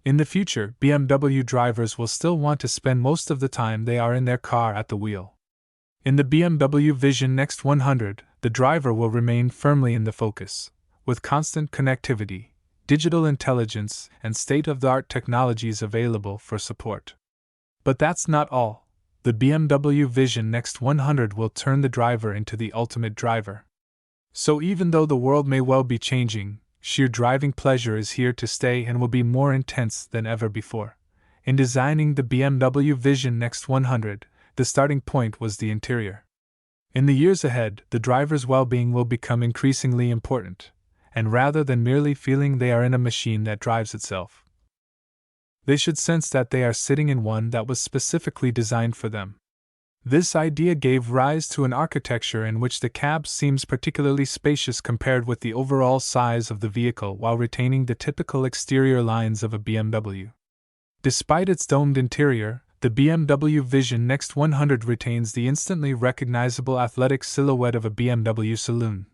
In the future, BMW drivers will still want to spend most of the time they are in their car at the wheel. In the BMW Vision Next 100, the driver will remain firmly in the focus, with constant connectivity, digital intelligence, and state-of-the-art technologies available for support. But that's not all. The BMW Vision Next 100 will turn the driver into the ultimate driver. So even though the world may well be changing, sheer driving pleasure is here to stay and will be more intense than ever before. In designing the BMW Vision Next 100, the starting point was the interior. In the years ahead, the driver's well-being will become increasingly important, and rather than merely feeling they are in a machine that drives itself, they should sense that they are sitting in one that was specifically designed for them. This idea gave rise to an architecture in which the cab seems particularly spacious compared with the overall size of the vehicle while retaining the typical exterior lines of a BMW. Despite its domed interior, the BMW Vision Next 100 retains the instantly recognizable athletic silhouette of a BMW saloon.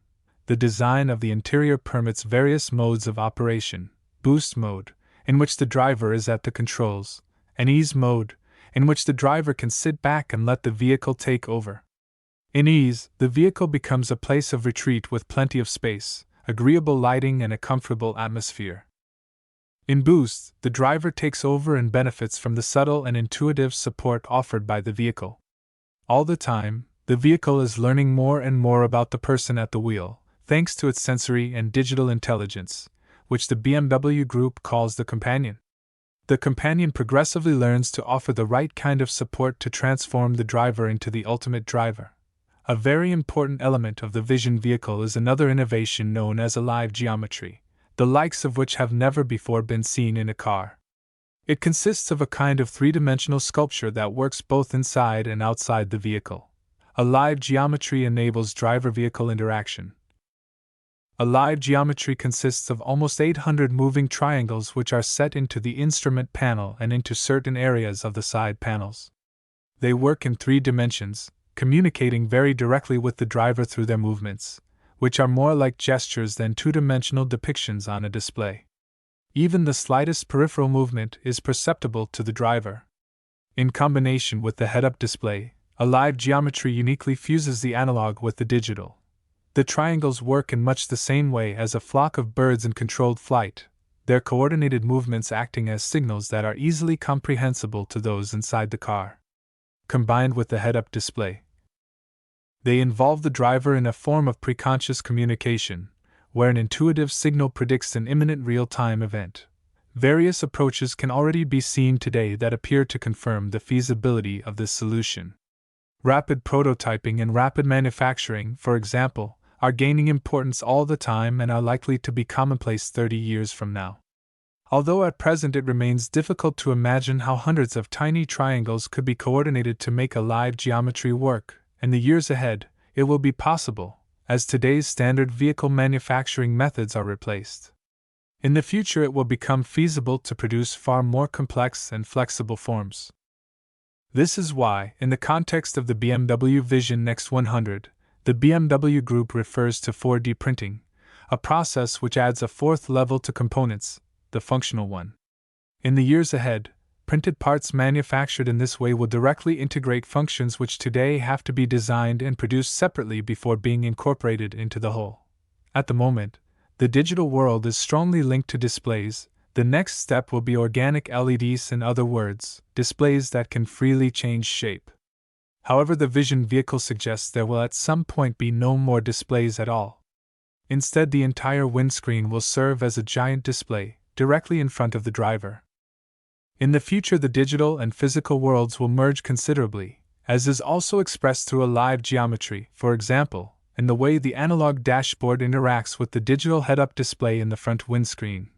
The design of the interior permits various modes of operation: boost mode, in which the driver is at the controls, and ease mode, in which the driver can sit back and let the vehicle take over. In ease, the vehicle becomes a place of retreat with plenty of space, agreeable lighting, and a comfortable atmosphere. In boost, the driver takes over and benefits from the subtle and intuitive support offered by the vehicle. All the time, the vehicle is learning more and more about the person at the wheel, thanks to its sensory and digital intelligence, which the BMW Group calls the companion. The companion progressively learns to offer the right kind of support to transform the driver into the ultimate driver. A very important element of the Vision vehicle is another innovation known as alive geometry, the likes of which have never before been seen in a car. It consists of a kind of three-dimensional sculpture that works both inside and outside the vehicle. Alive geometry enables driver-vehicle interaction. Alive geometry consists of almost 800 moving triangles which are set into the instrument panel and into certain areas of the side panels. They work in 3 dimensions, communicating very directly with the driver through their movements, which are more like gestures than 2-dimensional depictions on a display. Even the slightest peripheral movement is perceptible to the driver. In combination with the head-up display, alive geometry uniquely fuses the analog with the digital. The triangles work in much the same way as a flock of birds in controlled flight, their coordinated movements acting as signals that are easily comprehensible to those inside the car. Combined with the head-up display, they involve the driver in a form of preconscious communication, where an intuitive signal predicts an imminent real-time event. Various approaches can already be seen today that appear to confirm the feasibility of this solution. Rapid prototyping and rapid manufacturing, for example, are gaining importance all the time and are likely to be commonplace 30 years from now. Although at present it remains difficult to imagine how hundreds of tiny triangles could be coordinated to make alive geometry work, in the years ahead, it will be possible, as today's standard vehicle manufacturing methods are replaced. In the future, it will become feasible to produce far more complex and flexible forms. This is why, in the context of the BMW Vision Next 100, the BMW Group refers to 4D printing, a process which adds a fourth level to components, the functional one. In the years ahead, printed parts manufactured in this way will directly integrate functions which today have to be designed and produced separately before being incorporated into the whole. At the moment, the digital world is strongly linked to displays. The next step will be organic LEDs, in other words, displays that can freely change shape. However, the Vision vehicle suggests there will at some point be no more displays at all. Instead, the entire windscreen will serve as a giant display, directly in front of the driver. In the future, the digital and physical worlds will merge considerably, as is also expressed through alive geometry, for example, in the way the analog dashboard interacts with the digital head-up display in the front windscreen.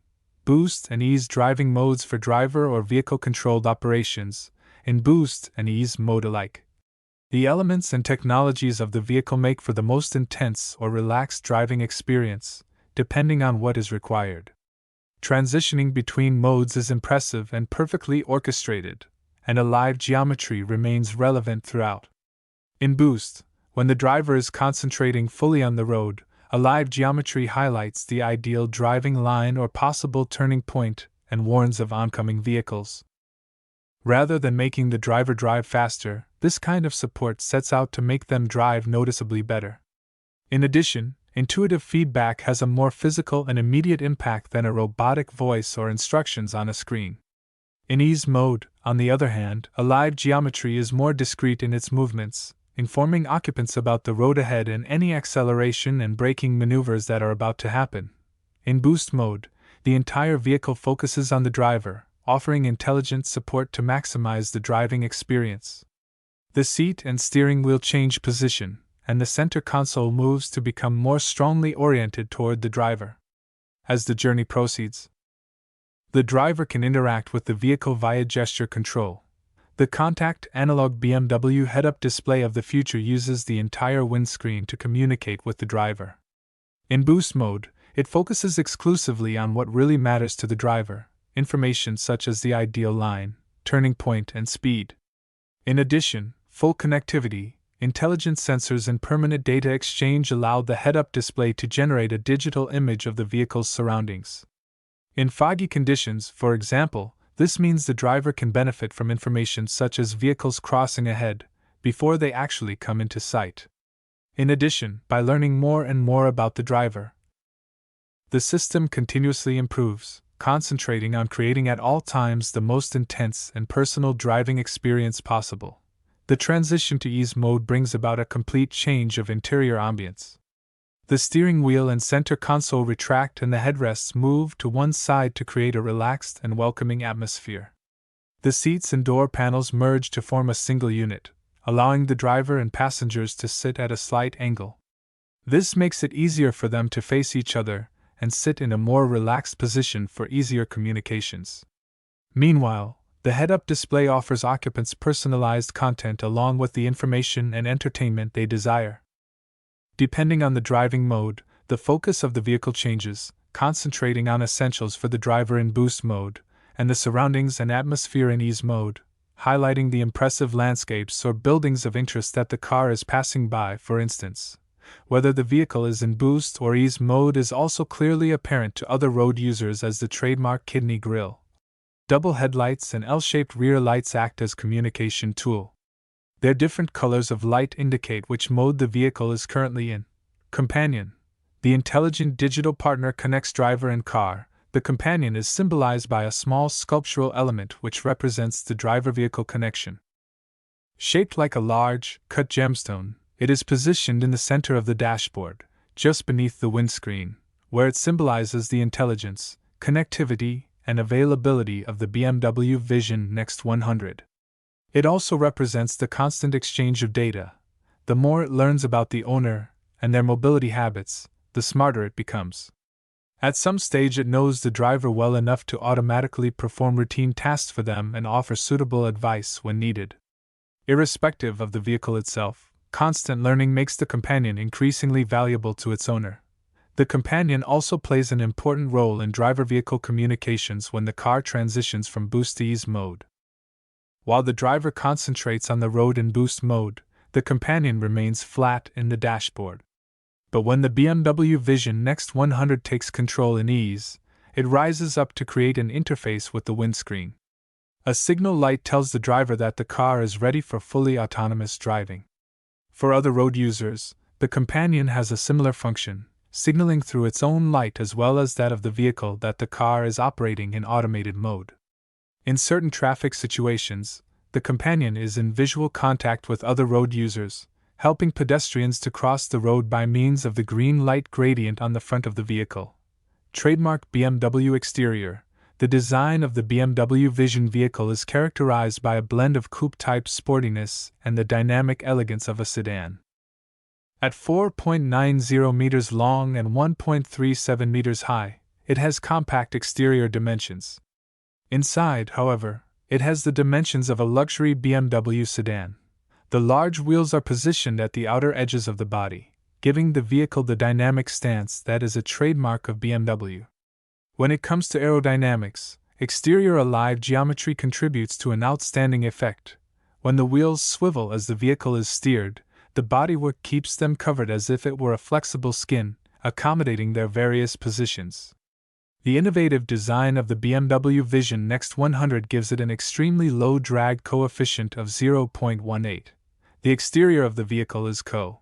Boost and ease driving modes for driver or vehicle-controlled operations, in boost and ease mode alike. The elements and technologies of the vehicle make for the most intense or relaxed driving experience, depending on what is required. Transitioning between modes is impressive and perfectly orchestrated, and alive geometry remains relevant throughout. In boost, when the driver is concentrating fully on the road, alive geometry highlights the ideal driving line or possible turning point, and warns of oncoming vehicles. Rather than making the driver drive faster, this kind of support sets out to make them drive noticeably better. In addition, intuitive feedback has a more physical and immediate impact than a robotic voice or instructions on a screen. In ease mode, on the other hand, a live geometry is more discrete in its movements, informing occupants about the road ahead and any acceleration and braking maneuvers that are about to happen. In boost mode, the entire vehicle focuses on the driver, offering intelligent support to maximize the driving experience. The seat and steering wheel change position, and the center console moves to become more strongly oriented toward the driver. As the journey proceeds, the driver can interact with the vehicle via gesture control. The contact analog BMW head-up display of the future uses the entire windscreen to communicate with the driver. In boost mode, it focuses exclusively on what really matters to the driver, information such as the ideal line, turning point, and speed. In addition, full connectivity, intelligent sensors, and permanent data exchange allow the head-up display to generate a digital image of the vehicle's surroundings. In foggy conditions, for example, this means the driver can benefit from information such as vehicles crossing ahead before they actually come into sight. In addition, by learning more and more about the driver, the system continuously improves, concentrating on creating at all times the most intense and personal driving experience possible. The transition to ease mode brings about a complete change of interior ambience. The steering wheel and center console retract and the headrests move to one side to create a relaxed and welcoming atmosphere. The seats and door panels merge to form a single unit, allowing the driver and passengers to sit at a slight angle. This makes it easier for them to face each other and sit in a more relaxed position for easier communications. Meanwhile, the head-up display offers occupants personalized content along with the information and entertainment they desire. Depending on the driving mode, the focus of the vehicle changes, concentrating on essentials for the driver in boost mode, and the surroundings and atmosphere in ease mode, highlighting the impressive landscapes or buildings of interest that the car is passing by, for instance. Whether the vehicle is in boost or ease mode is also clearly apparent to other road users as the trademark kidney grille, double headlights, and L-shaped rear lights act as communication tool. Their different colors of light indicate which mode the vehicle is currently in. Companion. The intelligent digital partner connects driver and car. The companion is symbolized by a small sculptural element which represents the driver-vehicle connection. Shaped like a large, cut gemstone, it is positioned in the center of the dashboard, just beneath the windscreen, where it symbolizes the intelligence, connectivity, and availability of the BMW Vision Next 100. It also represents the constant exchange of data. The more it learns about the owner and their mobility habits, the smarter it becomes. At some stage, it knows the driver well enough to automatically perform routine tasks for them and offer suitable advice when needed. Irrespective of the vehicle itself, constant learning makes the companion increasingly valuable to its owner. The companion also plays an important role in driver-vehicle communications when the car transitions from boost to ease mode. While the driver concentrates on the road in boost mode, the companion remains flat in the dashboard. But when the BMW Vision Next 100 takes control in ease, it rises up to create an interface with the windscreen. A signal light tells the driver that the car is ready for fully autonomous driving. For other road users, the companion has a similar function, signaling through its own light as well as that of the vehicle that the car is operating in automated mode. In certain traffic situations, the companion is in visual contact with other road users, helping pedestrians to cross the road by means of the green light gradient on the front of the vehicle. Trademark BMW exterior. The design of the BMW Vision vehicle is characterized by a blend of coupe-type sportiness and the dynamic elegance of a sedan. At 4.90 meters long and 1.37 meters high, it has compact exterior dimensions. Inside, however, it has the dimensions of a luxury BMW sedan. The large wheels are positioned at the outer edges of the body, giving the vehicle the dynamic stance that is a trademark of BMW. When it comes to aerodynamics, exterior alive geometry contributes to an outstanding effect. When the wheels swivel as the vehicle is steered, the bodywork keeps them covered as if it were a flexible skin, accommodating their various positions. The innovative design of the BMW Vision Next 100 gives it an extremely low drag coefficient of 0.18. The exterior of the vehicle is co.